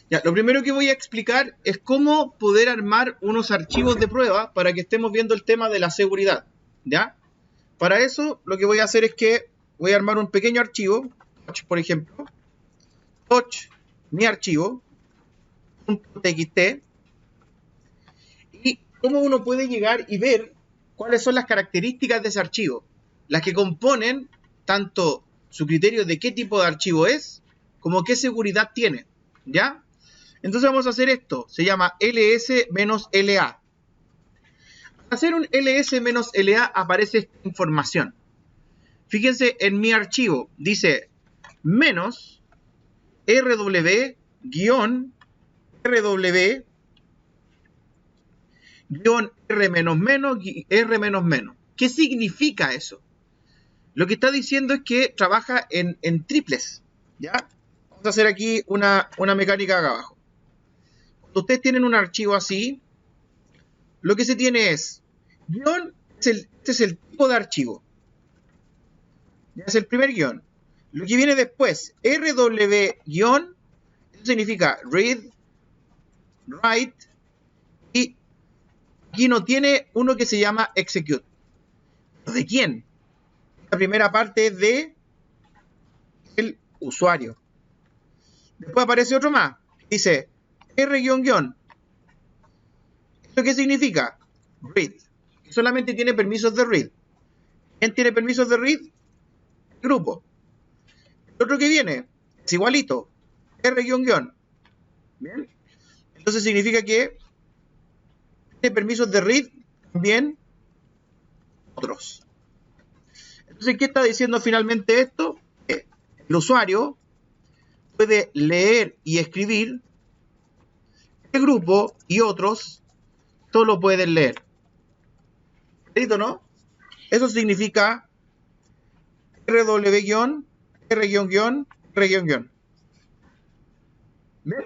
Ya, lo primero que voy a explicar es cómo poder armar unos archivos de prueba para que estemos viendo el tema de la seguridad, ¿ya? Para eso, lo que voy a hacer es que voy a armar un pequeño archivo, touch, por ejemplo, touch, mi archivo, .txt, y cómo uno puede llegar y ver cuáles son las características de ese archivo, las que componen tanto su criterio de qué tipo de archivo es, como qué seguridad tiene, ¿ya? Entonces vamos a hacer esto, se llama ls-la. Para hacer un ls-la aparece esta información. Fíjense en mi archivo, dice menos rw rw r menos menos r menos menos. ¿Qué significa eso? Lo que está diciendo es que trabaja en triples, ¿ya? Vamos a hacer aquí una mecánica acá abajo. Cuando ustedes tienen un archivo así, lo que se tiene es guión, este es el tipo de archivo. Ya es el primer guión. Lo que viene después, rw guión, eso significa read, write, y aquí no tiene uno que se llama execute. ¿De quién? La primera parte es de el usuario. Después aparece otro más. Dice r-guión. ¿Esto qué significa? Read. Solamente tiene permisos de read. ¿Quién tiene permisos de read? El grupo. El otro que viene es igualito. R-guión. Bien. Entonces significa que tiene permisos de read también otros. Entonces, ¿qué está diciendo finalmente esto? Que el usuario puede leer y escribir, el grupo y otros solo pueden leer. ¿Clarito, no? Eso significa rw-r-r-. ¿Ven?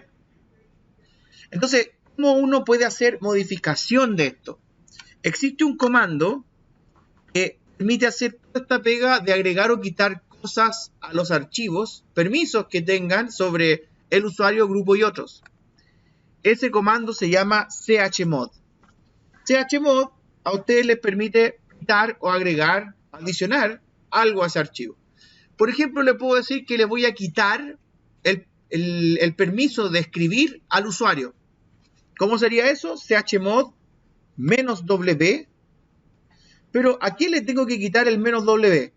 Entonces, ¿cómo uno puede hacer modificación de esto? Existe un comando que permite hacer toda esta pega de agregar o quitar cosas a los archivos, permisos que tengan sobre el usuario, grupo y otros. Ese comando se llama chmod. Chmod a ustedes les permite quitar o agregar, adicionar algo a ese archivo. Por ejemplo, le puedo decir que le voy a quitar el permiso de escribir al usuario. ¿Cómo sería eso? chmod -w. Pero ¿a quién le tengo que quitar el -w?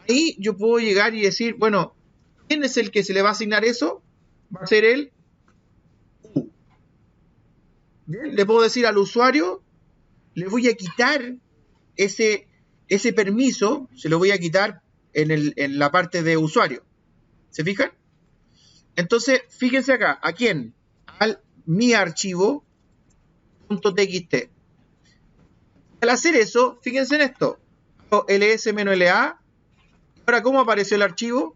Ahí yo puedo llegar y decir, bueno, ¿quién es el que se le va a asignar eso? Va a ser el U. Bien, le puedo decir al usuario, le voy a quitar ese permiso, se lo voy a quitar en la parte de usuario. ¿Se fijan? Entonces, fíjense acá, ¿a quién? Al mi archivo .txt. Al hacer eso, fíjense en esto, ls-la. Ahora, ¿cómo apareció el archivo?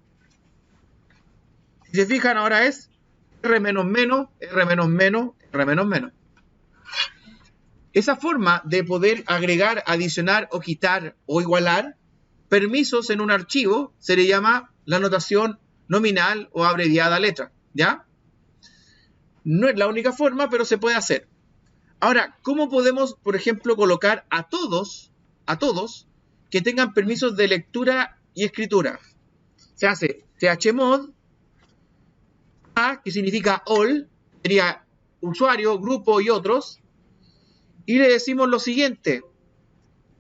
Si se fijan, ahora es r-, r-, r-. Esa forma de poder agregar, adicionar o quitar o igualar permisos en un archivo se le llama la notación nominal o abreviada letra, ¿ya? No es la única forma, pero se puede hacer. Ahora, ¿cómo podemos, por ejemplo, colocar a todos que tengan permisos de lectura y escritura? Se hace chmod a, que significa all, sería usuario, grupo y otros, y le decimos lo siguiente,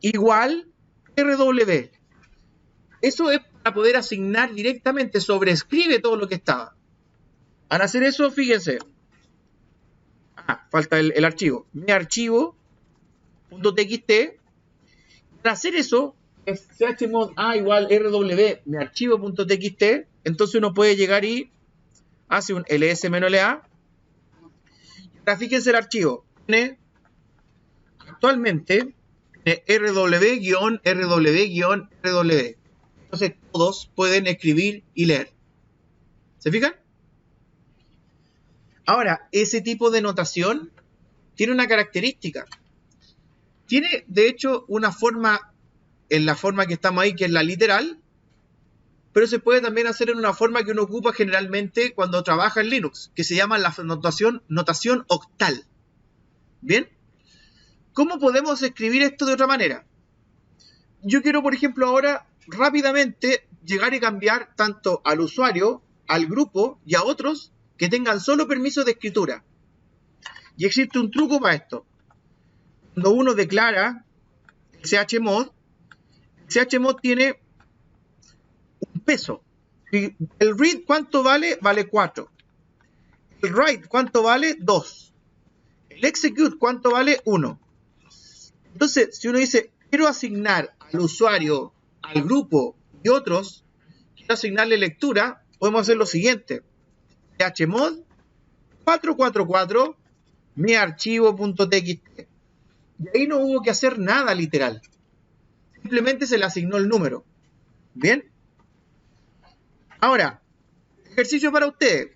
igual rw. Eso es para poder asignar directamente, sobrescribe todo lo que estaba. Al hacer eso, fíjense, falta el archivo, mi archivo .txt. Para hacer eso, es chmod a igual rw, mi archivo.txt. Entonces uno puede llegar y hace un ls-la. Ahora fíjense el archivo, tiene actualmente rw-rw-rw. Entonces todos pueden escribir y leer. ¿Se fijan? Ahora, ese tipo de notación tiene una característica. Tiene, de hecho, una forma, en la forma que estamos ahí, que es la literal, pero se puede también hacer en una forma que uno ocupa generalmente cuando trabaja en Linux, que se llama la notación octal. ¿Bien? ¿Cómo podemos escribir esto de otra manera? Yo quiero, por ejemplo, ahora rápidamente llegar y cambiar tanto al usuario, al grupo y a otros que tengan solo permiso de escritura. Y existe un truco para esto. Cuando uno declara el chmod tiene un peso. El read, ¿cuánto vale? Vale 4. El write, ¿cuánto vale? 2. El execute, ¿cuánto vale? 1. Entonces, si uno dice, quiero asignar al usuario, al grupo y otros, quiero asignarle lectura, podemos hacer lo siguiente. chmod 444 mi archivo.txt. Y ahí no hubo que hacer nada literal. Simplemente se le asignó el número. ¿Bien? Ahora, ejercicio para ustedes.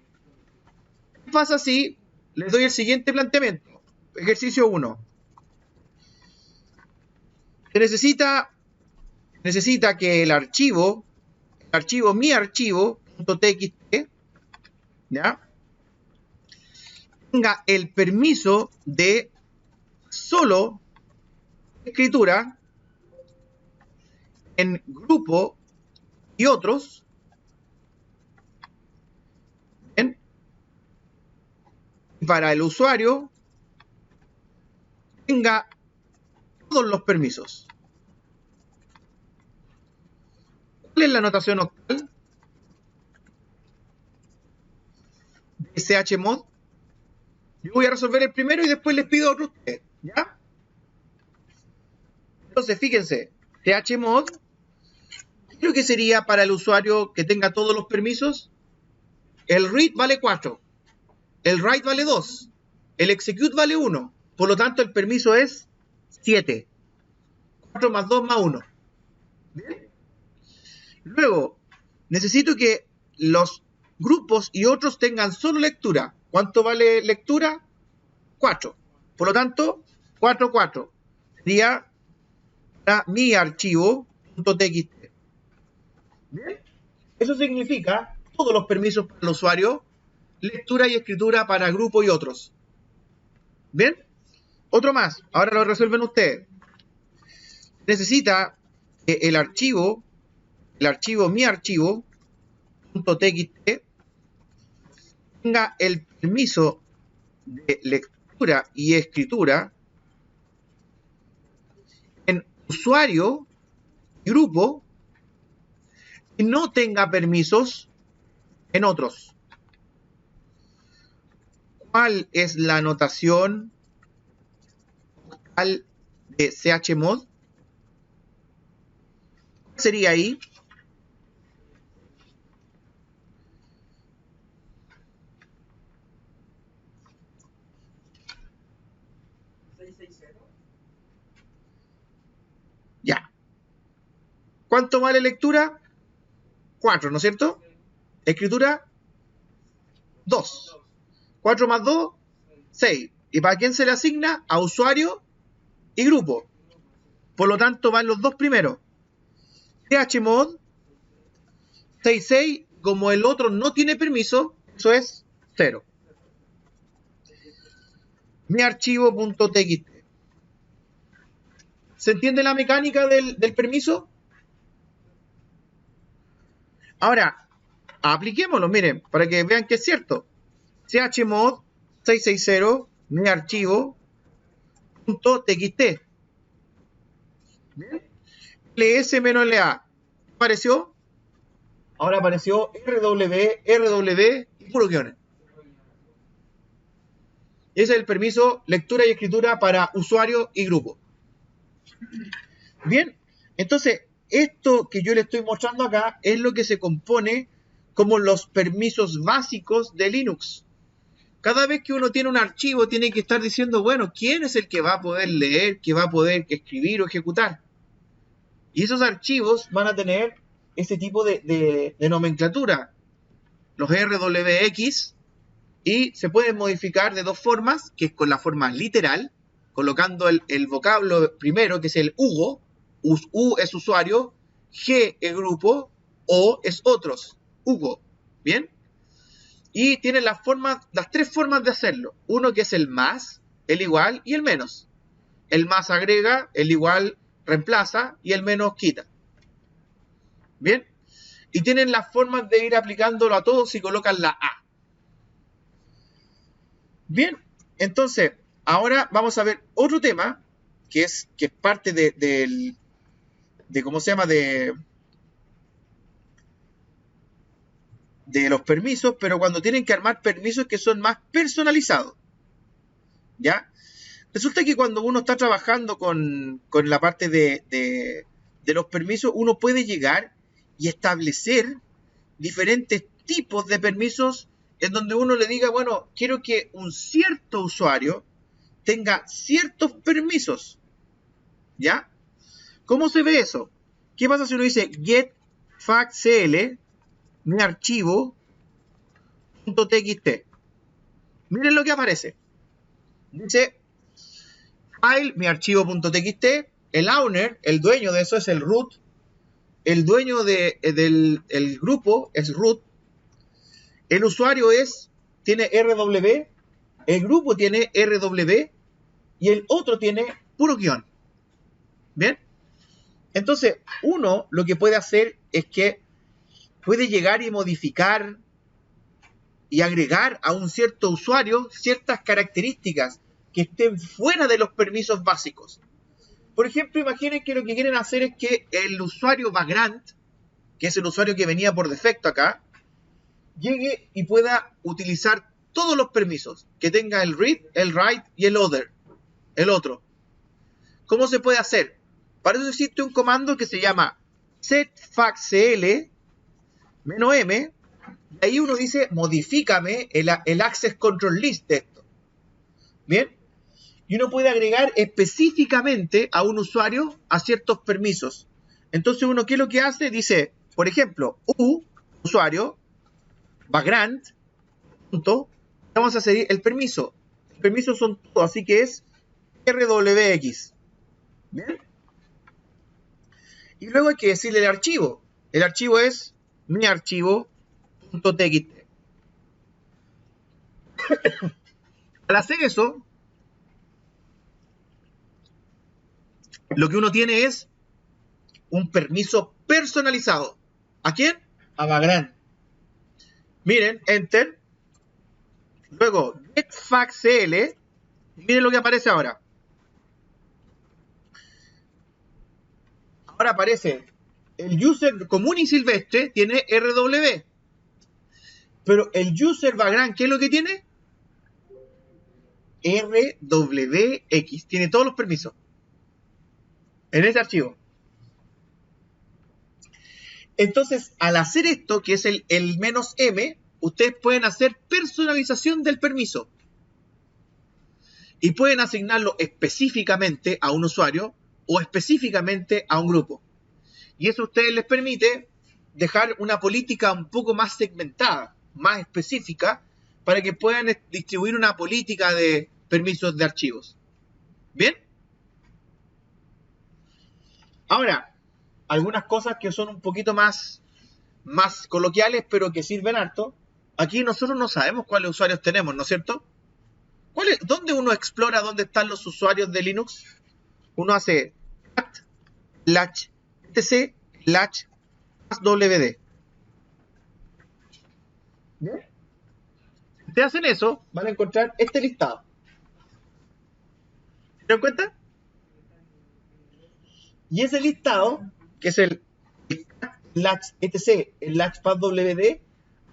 ¿Qué pasa si les doy el siguiente planteamiento? Ejercicio 1. Se necesita que el archivo mi archivo.txt, ¿ya?, tenga el permiso de solo escritura en grupo y otros. ¿Bien? Y para el usuario tenga todos los permisos. ¿Cuál es la notación octal de chmod? Yo voy a resolver el primero y después les pido otro a ustedes, ¿ya? Entonces, fíjense, chmod, ¿qué creo que sería para el usuario que tenga todos los permisos? El read vale 4, el write vale 2, el execute vale 1, por lo tanto el permiso es 7. 4 más 2 más 1. ¿Bien? Luego, necesito que los grupos y otros tengan solo lectura. ¿Cuánto vale lectura? 4. Por lo tanto, 4, 4. Sería para mi archivo.txt. ¿Bien? Eso significa todos los permisos para el usuario, lectura y escritura para grupo y otros. ¿Bien? Otro más. Ahora lo resuelven ustedes. Necesita que el archivo mi archivo.txt tenga el permiso de lectura y escritura en usuario y grupo y no tenga permisos en otros. ¿Cuál es la notación octal de chmod? ¿Qué sería ahí? Ya. ¿Cuánto vale lectura? 4, ¿no es cierto? Escritura, 2. 4 más 2, 6. ¿Y para quién se le asigna? A usuario y grupo. Por lo tanto, van los dos primeros. chmod 66, como el otro no tiene permiso, eso es 0. Mi archivo.txt. ¿Se entiende la mecánica del permiso? Ahora, apliquémoslo, miren, para que vean que es cierto. chmod 660 mi archivo.txt. ls-la. ¿Apareció? Ahora apareció rw y puro guiones. Ese es el permiso lectura y escritura para usuario y grupo. Bien, entonces esto que yo le estoy mostrando acá es lo que se compone como los permisos básicos de Linux. Cada vez que uno tiene un archivo tiene que estar diciendo, bueno, ¿quién es el que va a poder leer, que va a poder escribir o ejecutar? Y esos archivos van a tener ese tipo de nomenclatura, los RWX, y se pueden modificar de dos formas, que es con la forma literal, colocando el vocablo primero, que es el UGO, U es usuario, G es grupo, O es otros, Hugo, ¿bien? Y tiene las tres formas de hacerlo. Uno que es el más, el igual y el menos. El más agrega, el igual reemplaza y el menos quita. ¿Bien? Y tienen las formas de ir aplicándolo a todos si colocan la A. Bien, entonces, ahora vamos a ver otro tema que es parte de ¿cómo se llama? De los permisos, pero cuando tienen que armar permisos que son más personalizados. ¿Ya? Resulta que cuando uno está trabajando con la parte de los permisos, uno puede llegar y establecer diferentes tipos de permisos en donde uno le diga, bueno, quiero que un cierto usuario tenga ciertos permisos. ¿Ya? ¿Cómo se ve eso? ¿Qué pasa si uno dice get factcl mi archivo .txt? Miren lo que aparece. Dice file mi archivo.txt, el owner, el dueño de eso es el root, el dueño del grupo es root, el usuario tiene RW, el grupo tiene RW y el otro tiene puro guión. ¿Bien? Entonces, uno lo que puede hacer es que puede llegar y modificar y agregar a un cierto usuario ciertas características que estén fuera de los permisos básicos. Por ejemplo, imaginen que lo que quieren hacer es que el usuario background, que es el usuario que venía por defecto acá, llegue y pueda utilizar todos los permisos, que tenga el read, el write y el otro. ¿Cómo se puede hacer? Para eso existe un comando que se llama setfactcl -m, y ahí uno dice, modifícame el access control list de esto. ¿Bien? Y uno puede agregar específicamente a un usuario a ciertos permisos. Entonces uno, ¿qué es lo que hace? Dice, por ejemplo, usuario, background, punto, vamos a seguir el permiso. El permiso son todos, así que es RWX. ¿Bien? Y luego hay que decirle el archivo. El archivo es mi archivo.txt. Al hacer eso, lo que uno tiene es un permiso personalizado. ¿A quién? A background. Miren, enter. Luego, getfactcl. Miren lo que aparece ahora. Ahora aparece el user común y silvestre, tiene RW. Pero el user background, ¿qué es lo que tiene? RWX. Tiene todos los permisos en este archivo. Entonces, al hacer esto, que es el -m, ustedes pueden hacer personalización del permiso. Y pueden asignarlo específicamente a un usuario o específicamente a un grupo. Y eso a ustedes les permite dejar una política un poco más segmentada, más específica, para que puedan distribuir una política de permisos de archivos. ¿Bien? Ahora, algunas cosas que son un poquito más coloquiales, pero que sirven harto. Aquí nosotros no sabemos cuáles usuarios tenemos, ¿no es cierto? ¿Dónde uno explora dónde están los usuarios de Linux? Uno hace cat latch etc latch wd. ¿Bien? Si ustedes hacen eso, van a encontrar este listado. ¿Se dan cuenta? Y ese listado, que es el latch etc, el latch wd,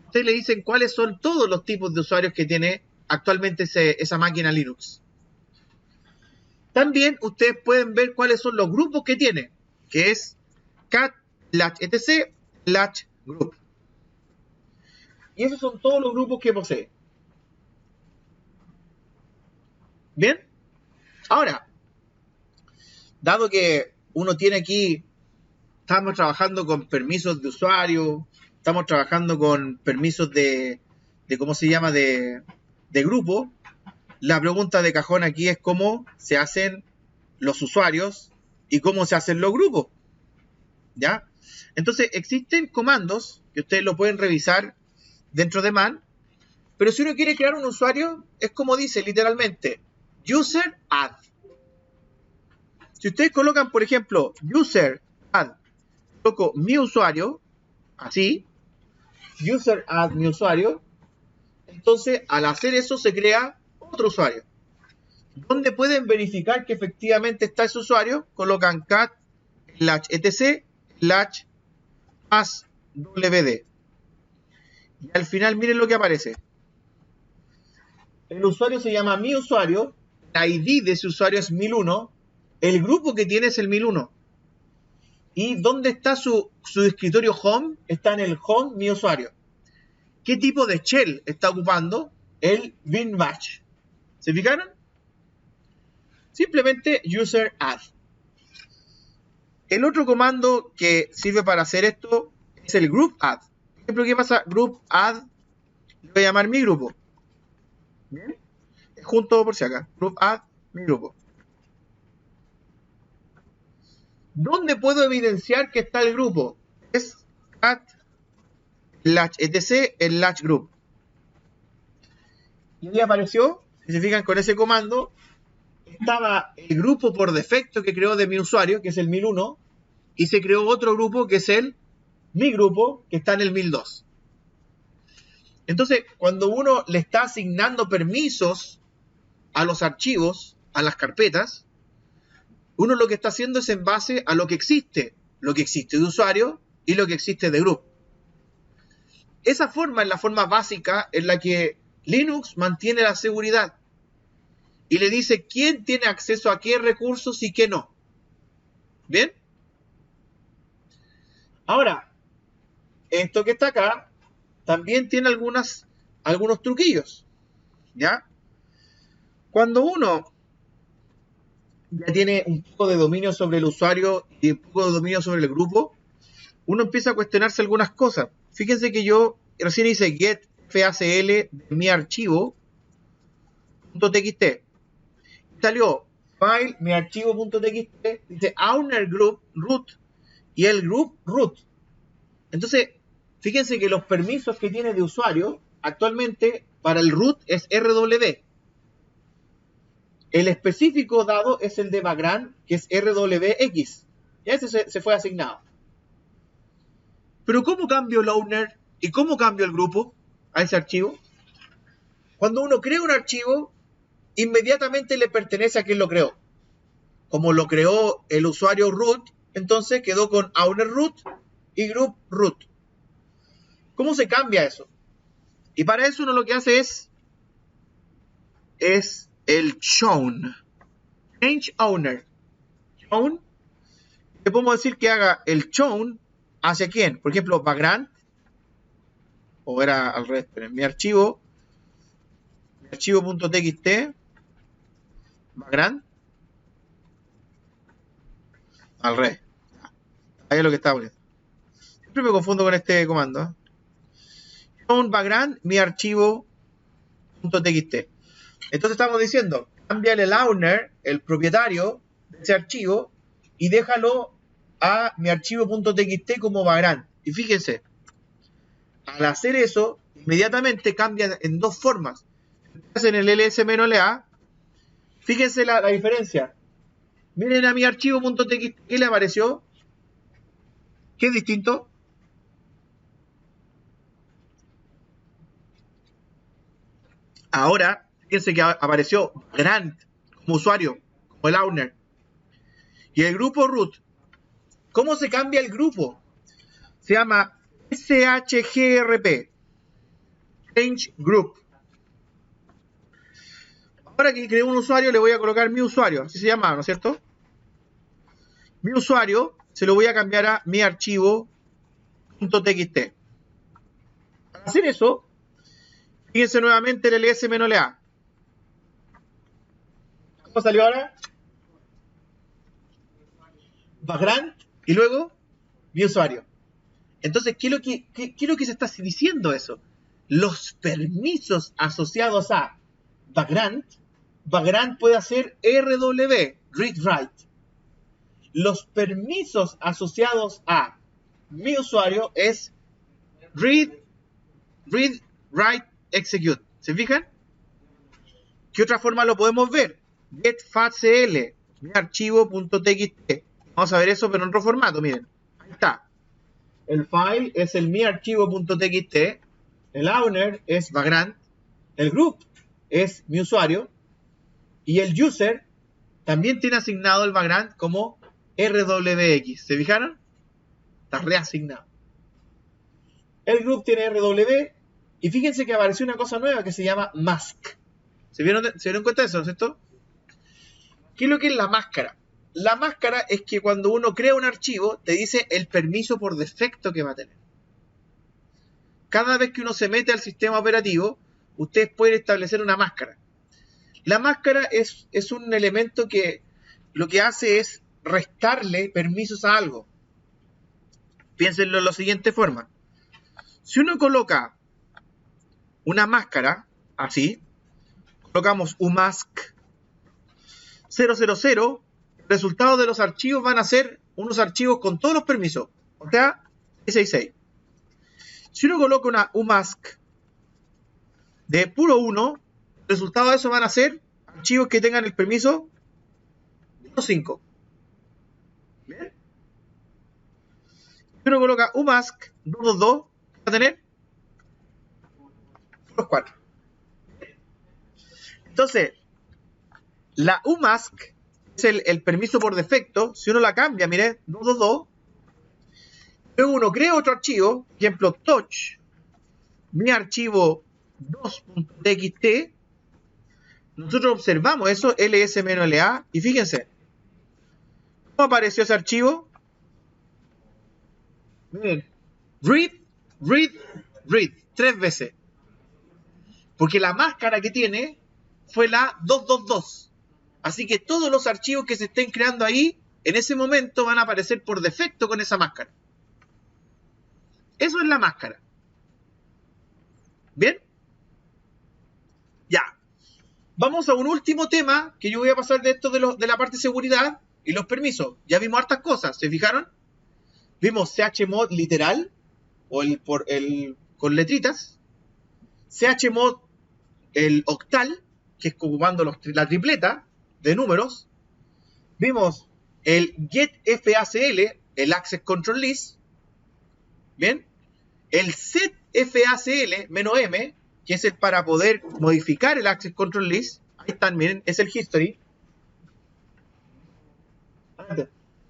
ustedes le dicen cuáles son todos los tipos de usuarios que tiene actualmente esa máquina Linux. También ustedes pueden ver cuáles son los grupos que tiene, que es cat latch etc latch group. Y esos son todos los grupos que posee. Bien. Ahora, dado que uno tiene aquí, estamos trabajando con permisos de usuario, estamos trabajando con permisos de ¿cómo se llama? De grupo. La pregunta de cajón aquí es cómo se hacen los usuarios y cómo se hacen los grupos. ¿Ya? Entonces, existen comandos que ustedes lo pueden revisar dentro de man, pero si uno quiere crear un usuario, es como dice literalmente, user add. Si ustedes colocan, por ejemplo, user add, coloco mi usuario, así, user add mi usuario, entonces al hacer eso se crea otro usuario. ¿Dónde pueden verificar que efectivamente está ese usuario? Colocan cat latch etc latch más wd. Y al final miren lo que aparece. El usuario se llama mi usuario, la ID de ese usuario es 1001, el grupo que tiene es el 1001. ¿Y dónde está su escritorio home? Está en el home mi usuario. ¿Qué tipo de shell está ocupando? El bin bash. ¿Se fijaron? Simplemente user add. El otro comando que sirve para hacer esto es el group add. Por ejemplo, ¿qué pasa? Group add, le voy a llamar mi grupo. ¿Bien? Junto por si acá. Group add, mi grupo. ¿Dónde puedo evidenciar que está el grupo? Es cat latch etc el latch group. Y ahí apareció, si se fijan con ese comando, estaba el grupo por defecto que creó de mi usuario, que es el 1001, y se creó otro grupo que es mi grupo, que está en el 1002. Entonces, cuando uno le está asignando permisos a los archivos, a las carpetas, uno lo que está haciendo es en base a lo que existe de usuario y lo que existe de grupo. Esa forma es la forma básica en la que Linux mantiene la seguridad y le dice quién tiene acceso a qué recursos y qué no. ¿Bien? Ahora, esto que está acá también tiene algunos truquillos. ¿Ya? Cuando uno ya tiene un poco de dominio sobre el usuario y un poco de dominio sobre el grupo, uno empieza a cuestionarse algunas cosas. Fíjense que yo recién hice get facl de mi archivo .txt. Salió file mi archivo.txt, dice owner group root y el group root. Entonces, fíjense que los permisos que tiene de usuario actualmente para el root es rw. El específico dado es el de Vagrant, que es rwx. Y ese se fue asignado. Pero ¿cómo cambio el owner y cómo cambio el grupo a ese archivo? Cuando uno crea un archivo, inmediatamente le pertenece a quien lo creó. Como lo creó el usuario root, entonces quedó con owner root y group root. ¿Cómo se cambia eso? Y para eso uno lo que hace es el chown. Change owner. Chown. Le podemos decir que haga el chown hacia quién. Por ejemplo, Vagrant. O era al revés, pero en mi archivo.txt. Vagrant. Al revés. Ahí es lo que está poniendo. Siempre me confundo con este comando. Chown Vagrant, mi archivo.txt. Entonces estamos diciendo, cámbiale el owner, el propietario de ese archivo, y déjalo a mi archivo.txt como Vagrant. Y fíjense, al hacer eso, inmediatamente cambia en dos formas. En el ls-a, fíjense la diferencia. Miren a mi archivo.txt, ¿qué le apareció? ¿Qué es distinto? Ahora, fíjense que apareció Vagrant como usuario, como el owner. Y el grupo root. ¿Cómo se cambia el grupo? Se llama shgrp. Change Group. Ahora que creé un usuario, le voy a colocar mi usuario. Así se llama, ¿no es cierto? Mi usuario se lo voy a cambiar a mi archivo.txt. Para hacer eso, fíjense nuevamente el ls-a. ¿Cómo salió ahora? Vagrant y luego mi usuario. Entonces, ¿qué es lo que se está diciendo eso? Los permisos asociados a Vagrant puede hacer RW, read write. Los permisos asociados a mi usuario es read, write, execute. ¿Se fijan? ¿Qué otra forma lo podemos ver? GetFatCL, mi archivo.txt. Vamos a ver eso, pero en otro formato, miren. Ahí está. El file es el mi archivo.txt. El owner es Vagrant. El group es mi usuario. Y el user también tiene asignado el Vagrant como RWX. ¿Se fijaron? Está reasignado. El group tiene RW. Y fíjense que apareció una cosa nueva que se llama mask. ¿Se dieron cuenta de eso, no es cierto? ¿Qué es lo que es la máscara? La máscara es que cuando uno crea un archivo, te dice el permiso por defecto que va a tener. Cada vez que uno se mete al sistema operativo, ustedes pueden establecer una máscara. La máscara es un elemento que lo que hace es restarle permisos a algo. Piénsenlo de la siguiente forma. Si uno coloca una máscara, así, colocamos umask 000, el resultado de los archivos van a ser unos archivos con todos los permisos, o sea, 666. Si uno coloca una umask de puro 1, el resultado de eso van a ser archivos que tengan el permiso 1.5. ¿Bien? Si uno coloca umask 222, va a tener los 4. Entonces, la umask es el permiso por defecto. Si uno la cambia, mire, 222, luego uno crea otro archivo, por ejemplo, touch, mi archivo 2.txt, nosotros observamos eso, ls-la, y fíjense, ¿cómo apareció ese archivo? Miren, read, 3 veces. Porque la máscara que tiene fue la 222. Así que todos los archivos que se estén creando ahí, en ese momento van a aparecer por defecto con esa máscara. Eso es la máscara. ¿Bien? Ya. Vamos a un último tema que yo voy a pasar de esto de la parte de seguridad y los permisos. Ya vimos hartas cosas, ¿se fijaron? Vimos chmod literal, o con letritas. chmod el octal, que es ocupando la tripleta de números. Vimos el getFACL, el Access Control List. Bien. El setFACL -m, que es el para poder modificar el Access Control List. Ahí están, miren, es el history.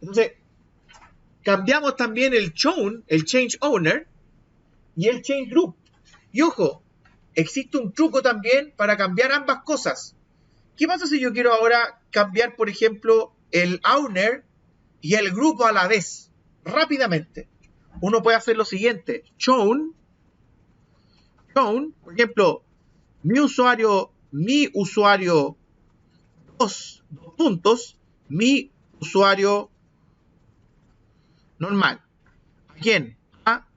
Entonces, cambiamos también el chown, el change owner, y el change group. Y ojo, existe un truco también para cambiar ambas cosas. ¿Qué pasa si yo quiero ahora cambiar, por ejemplo, el owner y el grupo a la vez? Rápidamente. Uno puede hacer lo siguiente. Chown, por ejemplo, mi usuario 2 puntos, mi usuario normal. ¿A quién? A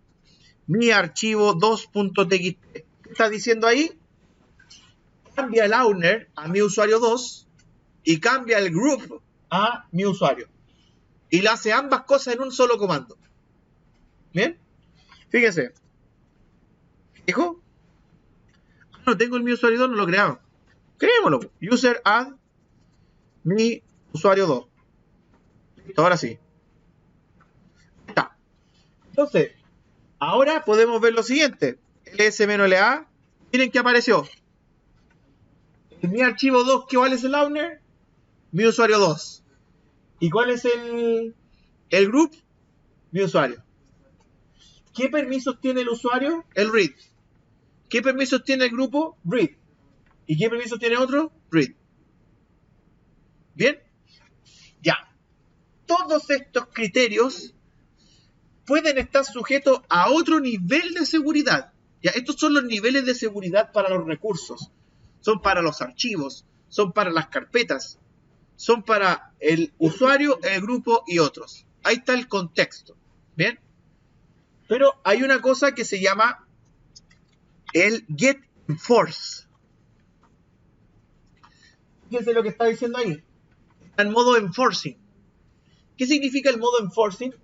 mi archivo 2.txt. ¿Qué está diciendo ahí? Cambia el owner a mi usuario 2 y cambia el group a mi usuario. Y le hace ambas cosas en un solo comando. ¿Bien? Fíjense. ¿Dijo? No tengo el mi usuario 2, no lo creamos. Creémoslo. User add mi usuario 2. Listo, ahora sí. Está. Entonces, ahora podemos ver lo siguiente. ls-la. Miren qué apareció. En mi archivo 2, ¿cuál es el owner? Mi usuario 2. ¿Y cuál es el group? Mi usuario. ¿Qué permisos tiene el usuario? El read. ¿Qué permisos tiene el grupo? Read. ¿Y qué permisos tiene otro? Read. ¿Bien? Ya. Todos estos criterios pueden estar sujetos a otro nivel de seguridad. Ya, estos son los niveles de seguridad para los recursos. Son para los archivos, son para las carpetas, son para el usuario, el grupo y otros. Ahí está el contexto. ¿Bien? Pero hay una cosa que se llama el get enforce. Fíjense lo que está diciendo ahí. Está en modo enforcing. ¿Qué significa el modo enforcing?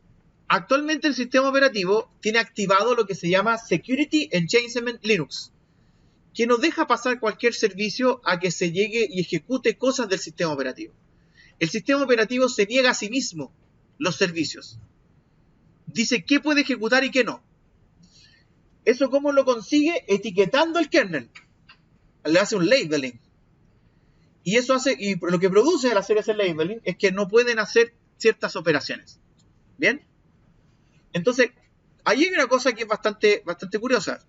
Actualmente el sistema operativo tiene activado lo que se llama Security Enhancement Linux, que no deja pasar cualquier servicio a que se llegue y ejecute cosas del sistema operativo. El sistema operativo se niega a sí mismo los servicios. Dice qué puede ejecutar y qué no. ¿Eso cómo lo consigue? Etiquetando el kernel. Le hace un labeling. Y eso hace, y lo que produce al hacer ese labeling es que no pueden hacer ciertas operaciones. ¿Bien? Entonces, ahí hay una cosa que es bastante curiosa.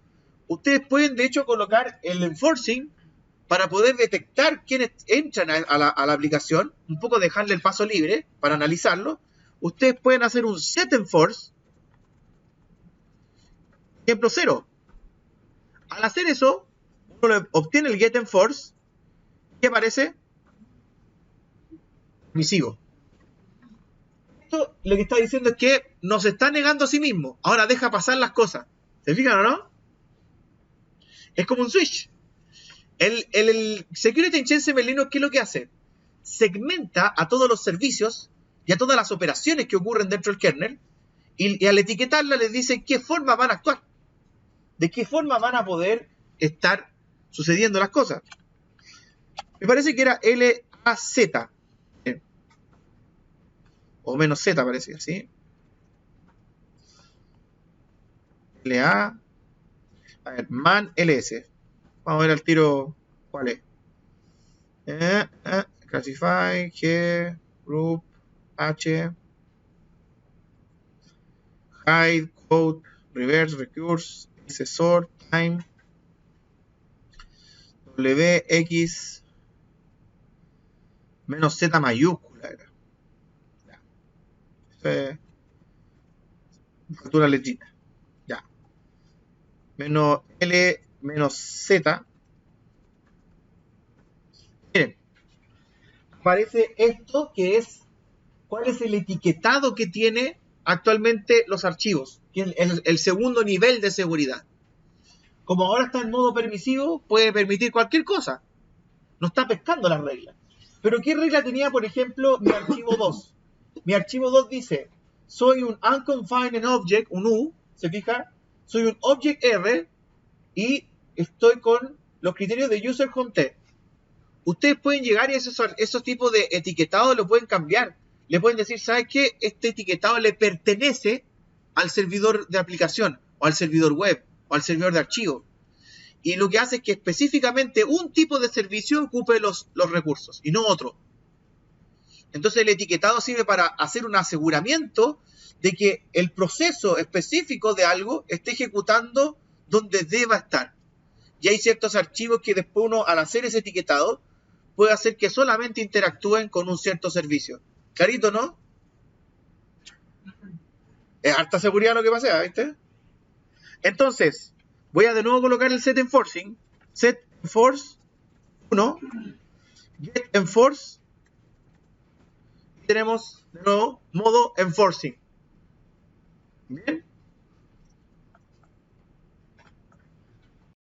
Ustedes pueden, de hecho, colocar el enforcing para poder detectar quiénes entran a la aplicación, un poco dejarle el paso libre para analizarlo. Ustedes pueden hacer un set enforce, ejemplo 0. Al hacer eso, uno obtiene el get enforce, ¿qué aparece? Permisivo. Esto lo que está diciendo es que nos está negando a sí mismo. Ahora deja pasar las cosas. ¿Se fijan o no? Es como un switch. El Security Enhancement Linux, ¿qué es lo que hace? Segmenta a todos los servicios y a todas las operaciones que ocurren dentro del kernel y al etiquetarla les dice qué forma van a actuar, de qué forma van a poder estar sucediendo las cosas. Me parece que era LAZ o menos Z parece, ¿sí? LA, a ver, man LS. Vamos a ver al tiro cuál es. Classify, G, Group, H, Hide, Code, Reverse, Recurse, Sort, Time, W, X, menos Z mayúscula era. Factura letrita. Ya. Menos L, menos Z. Miren. Aparece esto que es cuál es el etiquetado que tiene actualmente los archivos, el segundo nivel de seguridad. Como ahora está en modo permisivo, puede permitir cualquier cosa. No está pescando las reglas. Pero ¿qué regla tenía, por ejemplo, mi archivo 2? Mi archivo 2 dice, soy un unconfined object, un U, ¿se fija? Soy un object R y estoy con los criterios de user content. Ustedes pueden llegar y esos tipos de etiquetados lo pueden cambiar. Le pueden decir, ¿sabes qué? Este etiquetado le pertenece al servidor de aplicación, o al servidor web, o al servidor de archivo. Y lo que hace es que específicamente un tipo de servicio ocupe los recursos, y no otro. Entonces el etiquetado sirve para hacer un aseguramiento de que el proceso específico de algo esté ejecutando donde deba estar. Y hay ciertos archivos que después uno, al hacer ese etiquetado, puede hacer que solamente interactúen con un cierto servicio. Clarito, ¿no? Es harta seguridad lo que pasa, ¿viste? Entonces, voy a de nuevo colocar el set enforcing. Set enforce 1. Get enforce. Y tenemos de nuevo modo enforcing. Bien.